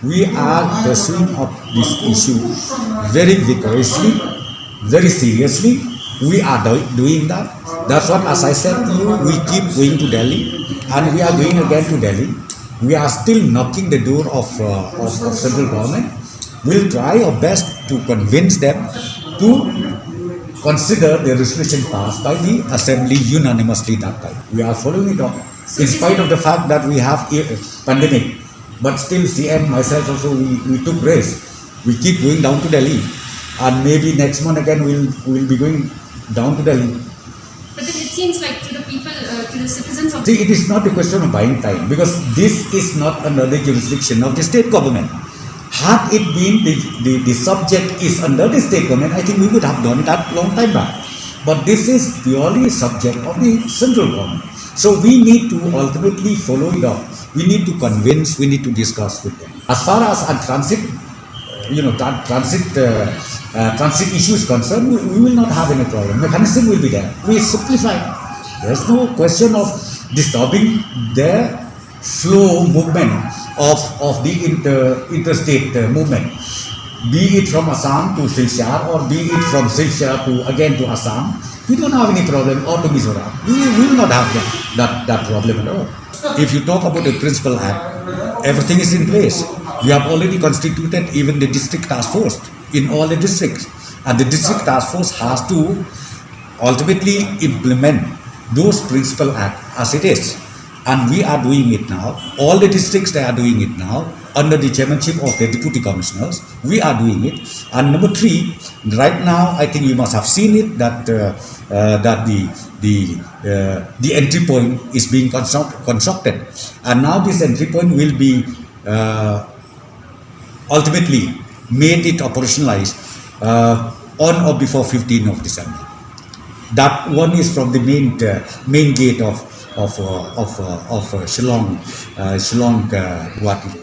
we are pursuing of this issue very vigorously, very seriously. We are doing that. That's what, as I said to you, we keep going to Delhi, and we are going again to Delhi. We are still knocking the door of central government. We'll try our best to convince them to consider the resolution passed by the assembly unanimously that time. We are following it up, in spite of the fact that we have a pandemic. But still, CM, myself also, we took risks. We keep going down to Delhi, and maybe next month again we'll be going down to Delhi. But then it seems like to the people, to the citizens of... See, it is not a question of buying time, because this is not under the jurisdiction of the state government. Had it been the subject is under the state government, I think we would have done that long time back. But this is purely a subject of the central government. So we need to ultimately follow it up. We need to convince, we need to discuss with them. As far as a transit issue is concerned, we will not have any problem. Mechanism will be there. We simplify. There's no question of disturbing the flow movement of the interstate movement, be it from Assam to Silchar or be it from Silchar to again to Assam. We don't have any problem, or to Mizoram. We will not have that problem at all. If you talk about the Principal Act, everything is in place. We have already constituted even the district task force in all the districts, and the district task force has to ultimately implement those Principal Act as it is. And we are doing it now. All the districts, they are doing it now under the chairmanship of the deputy commissioners. We are doing it. And number three, right now, I think you must have seen it that the entry point is being constructed, and now this entry point will be ultimately made it operationalized on or before 15th of December. That one is from the main gate of Shillong, Guwahati.